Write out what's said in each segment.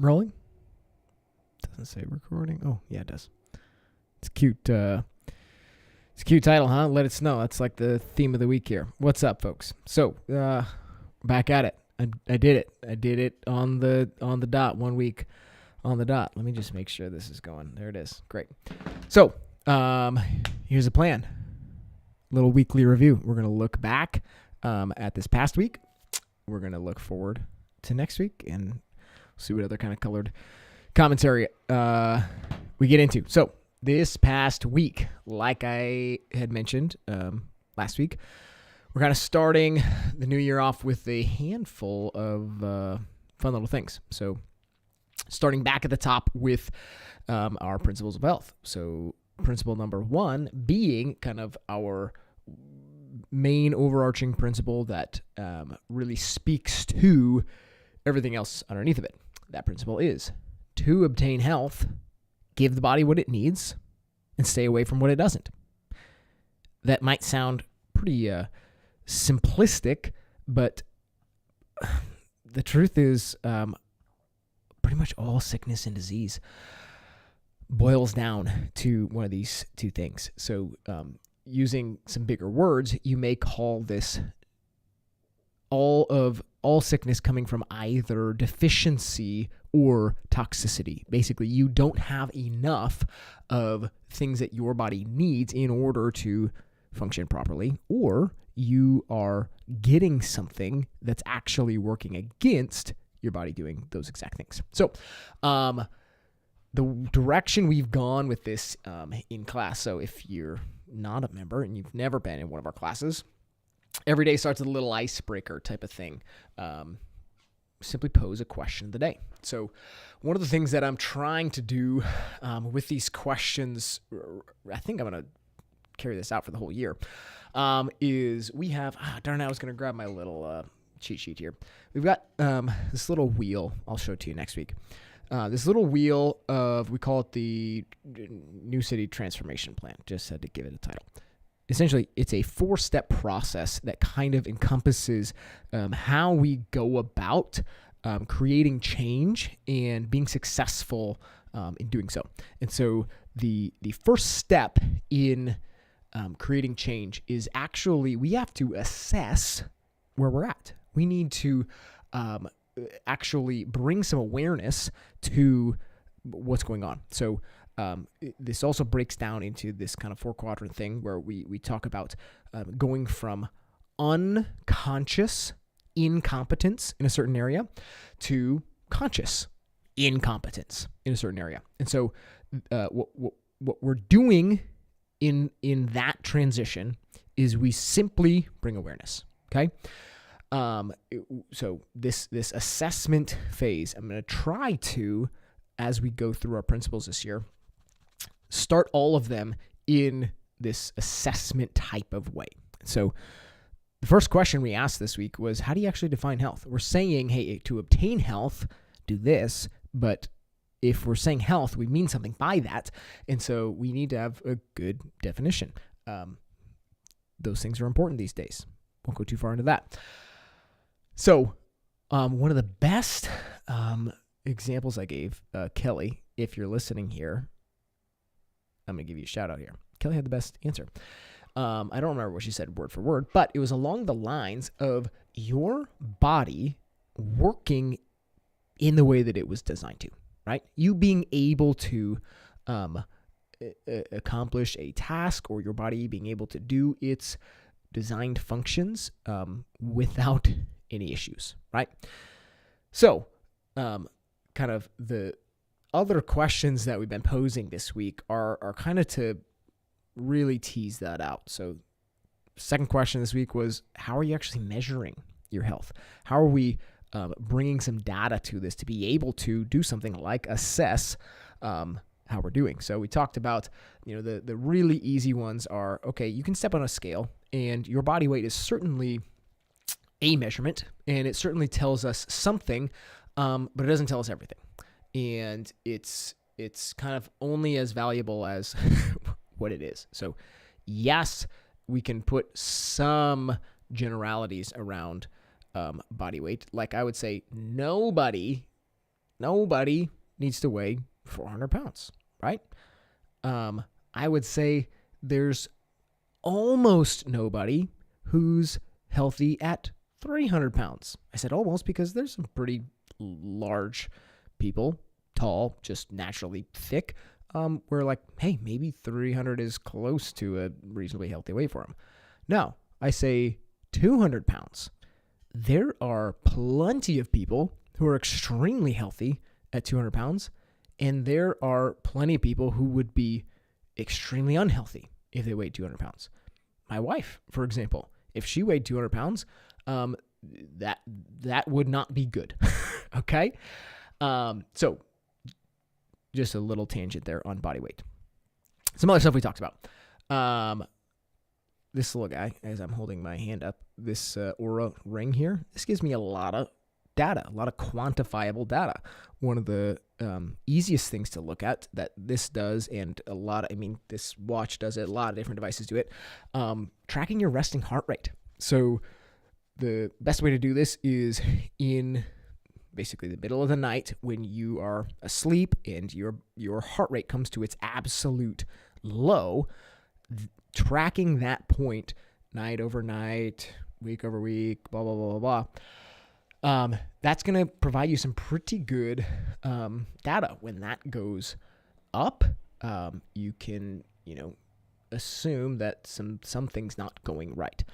Rolling? Doesn't say recording. Oh, yeah, it does. It's cute. It's a cute title, huh? Let it snow. That's like the theme of the week here. What's up, folks? So, back at it. I did it. I did it on the dot. 1 week on the dot. Let me just make sure this is going. There it is. Great. So, here's a plan. Little weekly review. We're gonna look back at this past week. We're gonna look forward to next week and see what other kind of colored commentary we get into. So this past week, like I had mentioned last week, we're kind of starting the new year off with a handful of fun little things. So starting back at the top with our principles of health. So principle number 1 being kind of our main overarching principle that really speaks to everything else underneath of it. That principle is to obtain health, give the body what it needs, and stay away from what it doesn't. That might sound pretty simplistic, but the truth is pretty much all sickness and disease boils down to one of these two things. So using some bigger words, you may call this all sickness coming from either deficiency or toxicity. Basically, you don't have enough of things that your body needs in order to function properly, or you are getting something that's actually working against your body doing those exact things. So, the direction we've gone with this in class, so if you're not a member and you've never been in one of our classes, every day starts with a little icebreaker type of thing. Simply pose a question of the day. So one of the things that I'm trying to do with these questions, I think I'm going to carry this out for the whole year, is we have, darn, I was going to grab my little cheat sheet here. We've got this little wheel. I'll show it to you next week. This little wheel of, we call it the New City Transformation Plan. Just had to give it a title. Essentially, it's a 4-step process that kind of encompasses how we go about creating change and being successful in doing so. And so the first step in creating change is actually we have to assess where we're at. We need to actually bring some awareness to what's going on. So this also breaks down into this kind of 4-quadrant thing where we talk about going from unconscious incompetence in a certain area to conscious incompetence in a certain area. And so what we're doing in that transition is we simply bring awareness, okay? So this assessment phase, I'm going to try to, as we go through our principles this year, start all of them in this assessment type of way. So the first question we asked this week was, how do you actually define health? We're saying, hey, to obtain health, do this, but if we're saying health, we mean something by that. And so we need to have a good definition. Those things are important these days. Won't go too far into that. So one of the best examples I gave, Kelly, if you're listening here, I'm going to give you a shout out here. Kelly had the best answer. I don't remember what she said word for word, but it was along the lines of your body working in the way that it was designed to, right? You being able to accomplish a task, or your body being able to do its designed functions without any issues, right? So kind of the other questions that we've been posing this week are kind of to really tease that out. So second question this week was, how are you actually measuring your health? How are we bringing some data to this to be able to do something like assess how we're doing? So we talked about, the really easy ones are, okay, you can step on a scale and your body weight is certainly a measurement and it certainly tells us something, but it doesn't tell us everything. And it's kind of only as valuable as what it is. So yes, we can put some generalities around body weight. Like I would say, nobody nobody needs to weigh 400 pounds, right? I would say there's almost nobody who's healthy at 300 pounds. I said almost because there's some pretty large people, tall, just naturally thick, where like, hey, maybe 300 is close to a reasonably healthy weight for them. No, I say 200 pounds. There are plenty of people who are extremely healthy at 200 pounds, and there are plenty of people who would be extremely unhealthy if they weighed 200 pounds. My wife, for example, if she weighed 200 pounds, that would not be good. Okay? So just a little tangent there on body weight. Some other stuff we talked about. This little guy, as I'm holding my hand up, this Oura ring here, this gives me a lot of data, a lot of quantifiable data. One of the easiest things to look at that this does, and this watch does it, a lot of different devices do it, tracking your resting heart rate. So the best way to do this is in basically the middle of the night when you are asleep and your heart rate comes to its absolute low, tracking that point night over night, week over week, blah, blah, blah, blah, blah. That's going to provide you some pretty good data. When that goes up, you can, assume that something's not going right.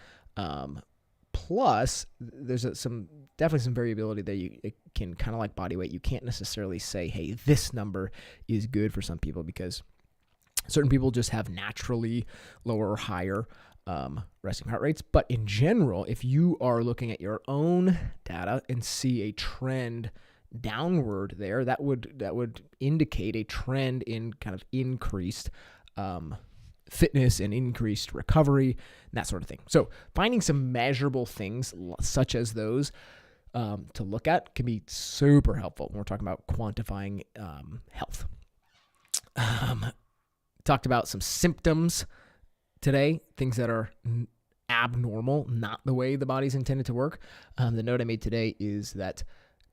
Plus, there's definitely some variability there. It can kind of like body weight. You can't necessarily say, hey, this number is good for some people because certain people just have naturally lower or higher resting heart rates. But in general, if you are looking at your own data and see a trend downward there, that would indicate a trend in kind of increased fitness and increased recovery and that sort of thing. So finding some measurable things such as those to look at can be super helpful when we're talking about quantifying health. Talked about some symptoms today, things that are abnormal, not the way the body's intended to work. The note I made today is that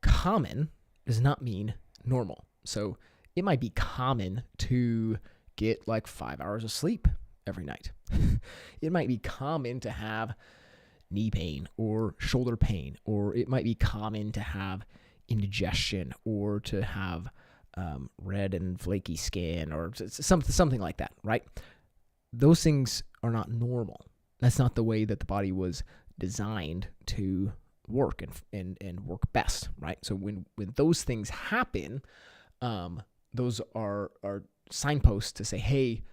common does not mean normal. So it might be common to get like 5 hours of sleep every night. It might be common to have knee pain or shoulder pain, or it might be common to have indigestion or to have red and flaky skin or something like that, right? Those things are not normal. That's not the way that the body was designed to work and work best, right? So when those things happen, those are signposts to say, hey,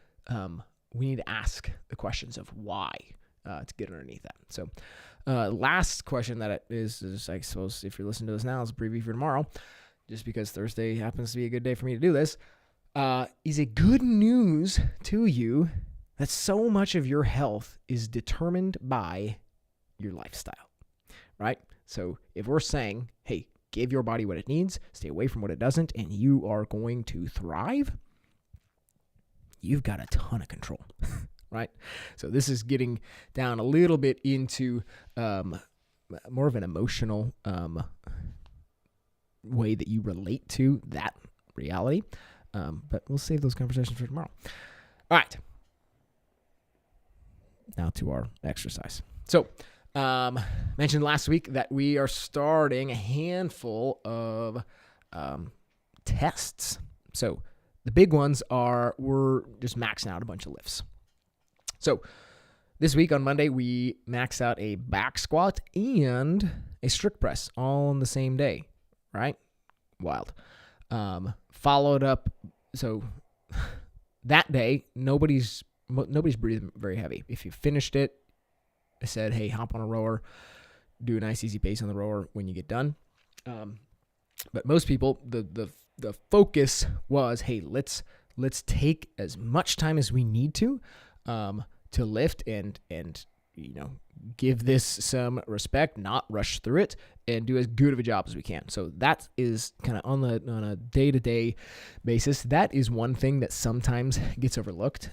we need to ask the questions of why to get underneath that. So last question that is, I suppose, if you're listening to this now, is a preview for tomorrow, just because Thursday happens to be a good day for me to do this. Is it good news to you that so much of your health is determined by your lifestyle, right? So if we're saying, hey, give your body what it needs, stay away from what it doesn't, and you are going to thrive, you've got a ton of control, right? So this is getting down a little bit into more of an emotional way that you relate to that reality. But we'll save those conversations for tomorrow. All right. Now to our exercise. So, mentioned last week that we are starting a handful of tests. So the big ones we're just maxing out a bunch of lifts. So this week on Monday, we maxed out a back squat and a strict press all on the same day, right? Wild. Followed up, so that day, nobody's breathing very heavy. If you finished it, I said, hey, hop on a rower, do a nice easy pace on the rower when you get done. But most people, the focus was, hey, let's take as much time as we need to lift and give this some respect, not rush through it, and do as good of a job as we can. So that is kind of on a day-to-day basis. That is one thing that sometimes gets overlooked.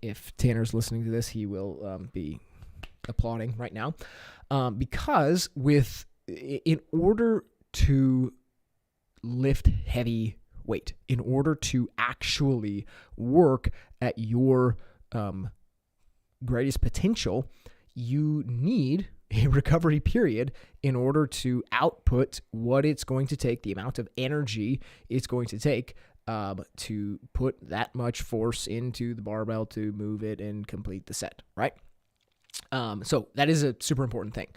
If Tanner's listening to this, he will be applauding right now, because in order to lift heavy weight. In order to actually work at your greatest potential, you need a recovery period in order to output what it's going to take, the amount of energy it's going to take to put that much force into the barbell to move it and complete the set, right? So that is a super important thing.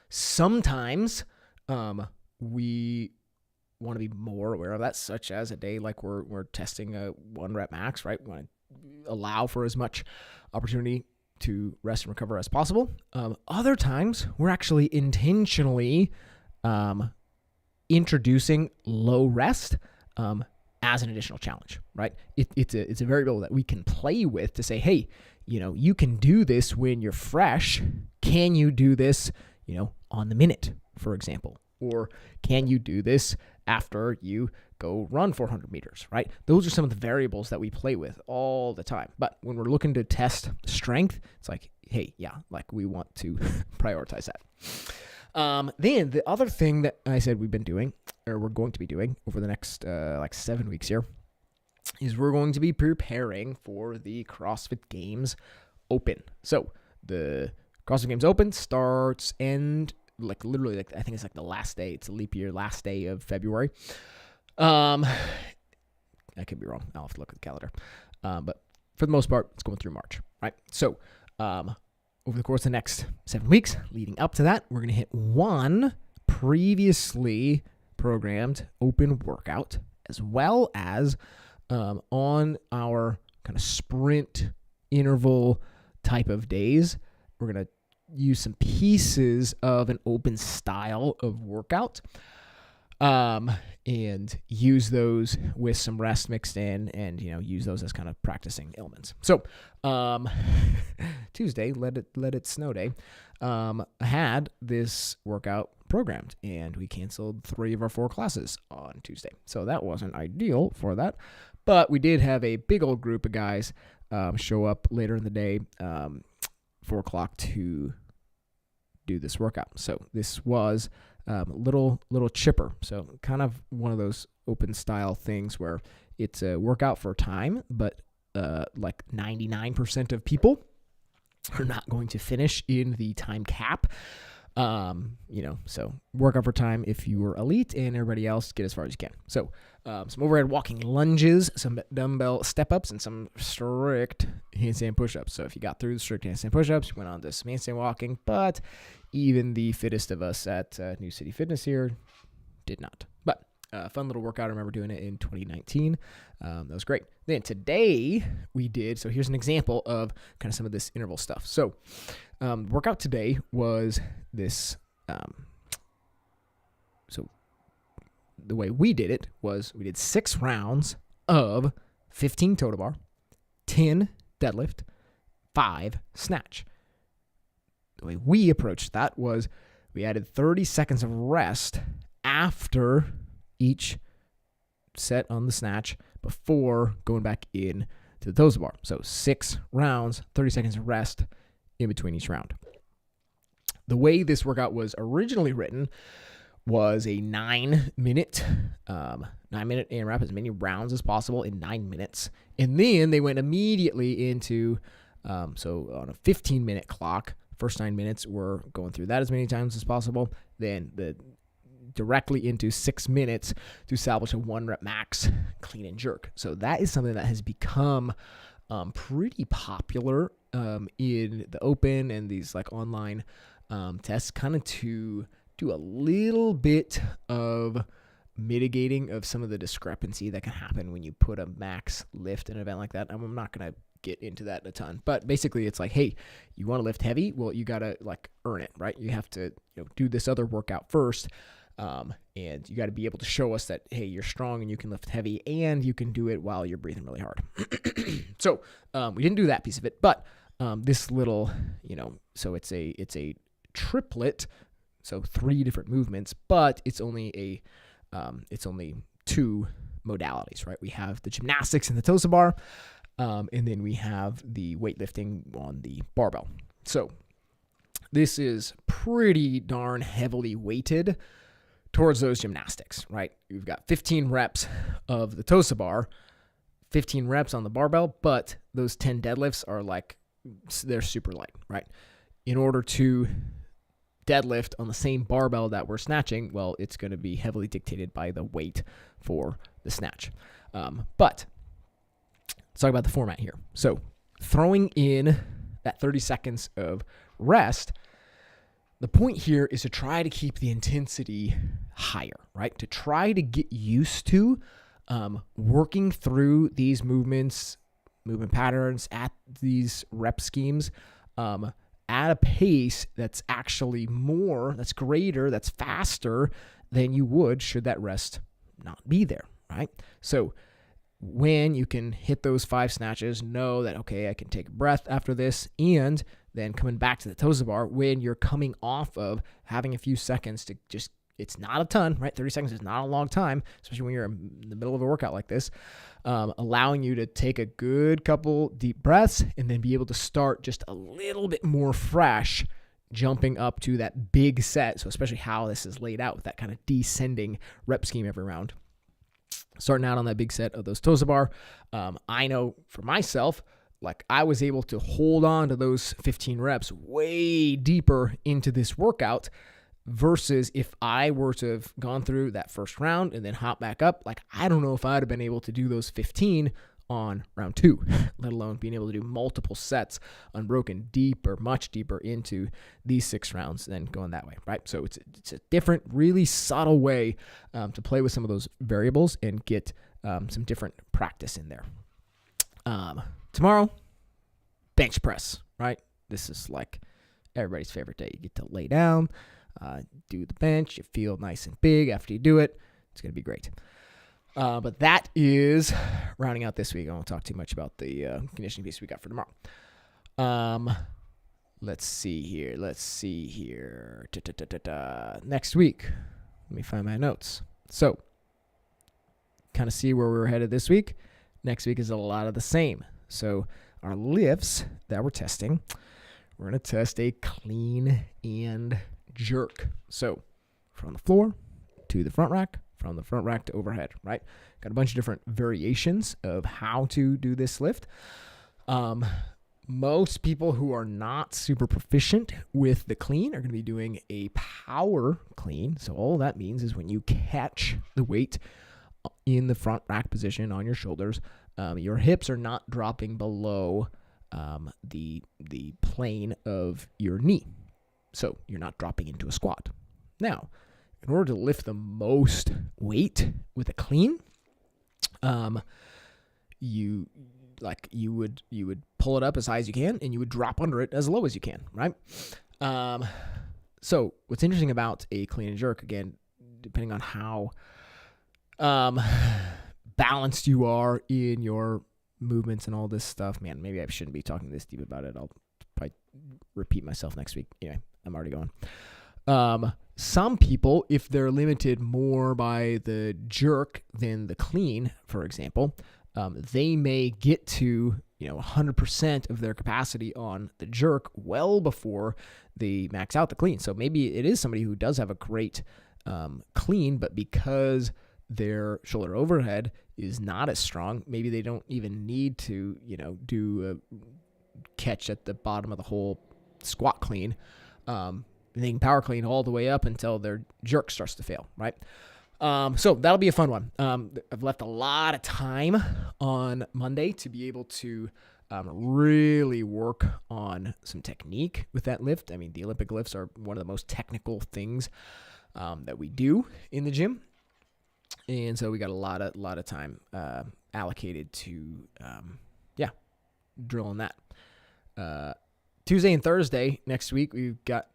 Sometimes we want to be more aware of that, such as a day like we're testing a 1 rep max, right? We want to allow for as much opportunity to rest and recover as possible. Other times, we're actually intentionally introducing low rest as an additional challenge, right? It's a variable that we can play with to say, hey, you can do this when you're fresh. Can you do this, on the minute, for example? Or can you do this after you go run 400 meters, right? Those are some of the variables that we play with all the time. But when we're looking to test strength, it's like, hey, yeah, like we want to prioritize that. Then the other thing that I said we've been doing, or we're going to be doing over the next 7 weeks here, is we're going to be preparing for the CrossFit Games Open. So the CrossFit Games Open starts literally I think it's like the last day. It's a leap year, last day of February. I could be wrong. I'll have to look at the calendar. But for the most part, it's going through March, right? So over the course of the next 7 weeks leading up to that, we're going to hit one previously programmed open workout, as well as on our kind of sprint interval type of days, we're going to use some pieces of an open style of workout and use those with some rest mixed in and, use those as kind of practicing elements. So Tuesday, let it snow day, I had this workout programmed and we canceled 3 of our 4 classes on Tuesday. So that wasn't ideal for that, but we did have a big old group of guys show up later in the day, 4 o'clock to do this workout. So this was little chipper. So kind of one of those open style things where it's a workout for time, but like 99% of people are not going to finish in the time cap. So workout for time if you were elite, and everybody else get as far as you can. So some overhead walking lunges, some dumbbell step-ups, and some strict handstand push-ups. So if you got through the strict handstand push-ups, you went on to some handstand walking, but even the fittest of us at New City Fitness here did not. But fun little workout. I remember doing it in 2019. That was great. Then today we did, so here's an example of kind of some of this interval stuff. So workout today was this, so the way we did it was we did 6 rounds of 15 total bar, 10 deadlift, 5 snatch. The way we approached that was we added 30 seconds of rest after each set on the snatch before going back in to the toes bar. So 6 rounds, 30 seconds of rest in between each round. The way this workout was originally written was a 9-minute AMRAP, as many rounds as possible in 9 minutes. And then they went immediately into, so on a 15-minute clock, first 9 minutes, we're going through that as many times as possible. Then directly into 6 minutes to establish a 1 rep max clean and jerk. So that is something that has become pretty popular in the open and these like online tests, kind of to do a little bit of mitigating of some of the discrepancy that can happen when you put a max lift in an event like that. I'm not going to get into that a ton, but basically it's like, hey, you want to lift heavy? Well, you got to like earn it, right? You have to do this other workout first. And you got to be able to show us that, hey, you're strong and you can lift heavy and you can do it while you're breathing really hard. So we didn't do that piece of it, but this little, so it's a triplet, so 3 different movements, but it's only 2 modalities, right? We have the gymnastics and the toes bar, and then we have the weightlifting on the barbell. So this is pretty darn heavily weighted towards those gymnastics, right? You've got 15 reps of the TOSA bar, 15 reps on the barbell, but those 10 deadlifts are like, they're super light, right? In order to deadlift on the same barbell that we're snatching, well, it's going to be heavily dictated by the weight for the snatch. But let's talk about the format here. So throwing in that 30 seconds of rest, the point here is to try to keep the intensity higher, right? To try to get used to working through these movement patterns at these rep schemes at a pace that's actually that's greater, that's faster than you would should that rest not be there, right? So when you can hit those 5 snatches, know that, okay, I can take a breath after this, and then coming back to the TOSA bar when you're coming off of having a few seconds to just, it's not a ton, right? 30 seconds is not a long time, especially when you're in the middle of a workout like this, allowing you to take a good couple deep breaths and then be able to start just a little bit more fresh, jumping up to that big set. So especially how this is laid out with that kind of descending rep scheme every round. Starting out on that big set of those TOSA bar, I know for myself, like I was able to hold on to those 15 reps way deeper into this workout versus if I were to have gone through that first round and then hop back up, like I don't know if I'd have been able to do those 15 on round 2, let alone being able to do multiple sets unbroken deeper, much deeper into these 6 rounds than going that way, right? So it's a different, really subtle way to play with some of those variables and get some different practice in there. Tomorrow, bench press, right? This is like everybody's favorite day. You get to lay down, do the bench, you feel nice and big after you do it. It's going to be great. But that is rounding out this week. I won't talk too much about the conditioning piece we got for tomorrow. Let's see here. Next week, let me find my notes. So, kind of see where we're headed this week. Next week is a lot of the same. So, our lifts that we're testing, we're going to test a clean and jerk. So, from the floor to the front rack, from the front rack to overhead, right? Got a bunch of different variations of how to do this lift. Most people who are not super proficient with the clean are going to be doing a power clean. So all that means is when you catch the weight in the front rack position on your shoulders, your hips are not dropping below the plane of your knee. So you're not dropping into a squat. Now, in order to lift the most weight with a clean, you would pull it up as high as you can, and you would drop under it as low as you can, right? So what's interesting about a clean and jerk, again, depending on how balanced you are in your movements and all this stuff, man, maybe I shouldn't be talking this deep about it. I'll probably repeat myself next week. Anyway, I'm already going. Some people, if they're limited more by the jerk than the clean, for example, they may get to 100% of their capacity on the jerk well before they max out the clean. So maybe it is somebody who does have a great clean, but because their shoulder overhead is not as strong, maybe they don't even need to do a catch at the bottom of the whole squat clean. They can power clean all the way up until their jerk starts to fail, right? So that'll be a fun one. I've left a lot of time on Monday to be able to really work on some technique with that lift. I mean, the Olympic lifts are one of the most technical things that we do in the gym. And so we got a lot of time allocated to, drilling that. Tuesday and Thursday next week, we've got,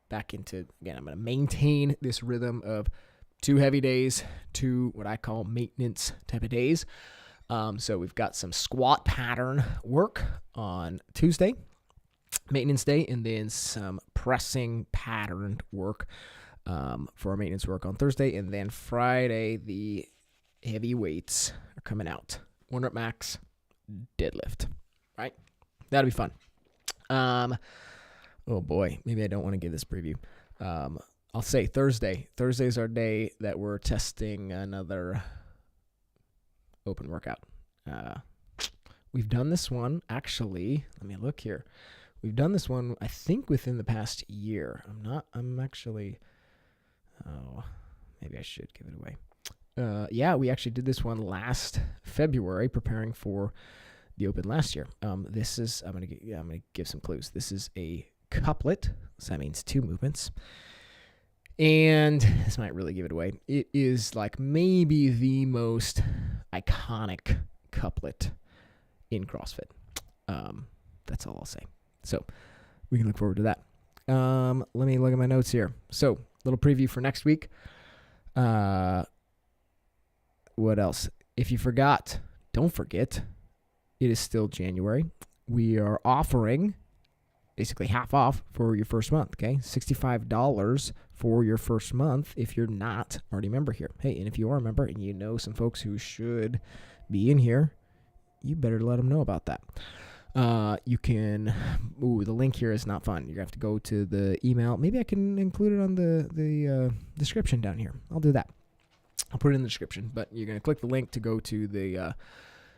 back into, again, I'm going to maintain this rhythm of 2 heavy days, 2 what I call maintenance type of days. So we've got some squat pattern work on Tuesday, maintenance day, and then some pressing pattern work for our maintenance work on Thursday. And then Friday, the heavy weights are coming out. 1 rep max deadlift, right? That'll be fun. Oh boy, maybe I don't want to give this preview. I'll say Thursday. Thursday's our day that we're testing another open workout. We've done this one, actually, let me look here. We've done this one, I think, within the past year. Maybe I should give it away. Yeah, we actually did this one last February, preparing for the Open last year. I'm gonna give some clues. This is a couplet, so that means 2 movements. And this might really give it away. It is like maybe the most iconic couplet in CrossFit. That's all I'll say. So we can look forward to that. Let me look at my notes here. So little preview for next week. What else? If you forgot, don't forget, it is still January. We are offering basically half off for your first month, okay? $65 for your first month if you're not already a member here. Hey, and if you are a member and you know some folks who should be in here, you better let them know about that. The link here is not fun. You're going to have to go to the email. Maybe I can include it on the description down here. I'll do that. I'll put it in the description, but you're going to click the link to go to the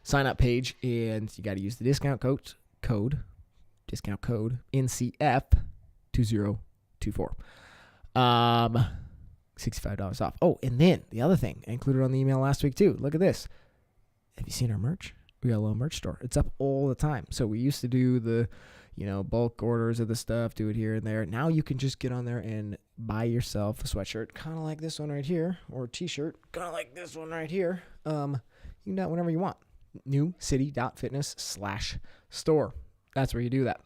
sign up page, and you got to use the discount code NCF2024. $65 off. Oh, and then the other thing I included on the email last week too. Look at this. Have you seen our merch? We got a little merch store. It's up all the time. So we used to do the, bulk orders of the stuff, do it here and there. Now you can just get on there and buy yourself a sweatshirt, kind of like this one right here, or a t-shirt, kind of like this one right here. You can do that whenever you want. newcity.fitness/store. That's where you do that.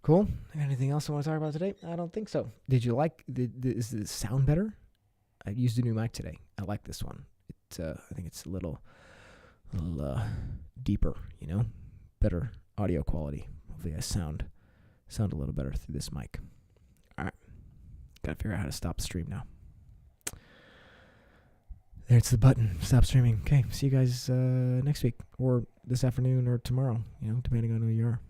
Cool. Anything else I want to talk about today? I don't think so. Did you like, is the sound better? I used a new mic today. I like this one. I think it's a little deeper, better audio quality. Hopefully I sound a little better through this mic. All right. Got to figure out how to stop the stream now. There's the button. Stop streaming. Okay. See you guys next week or this afternoon or tomorrow, depending on who you are.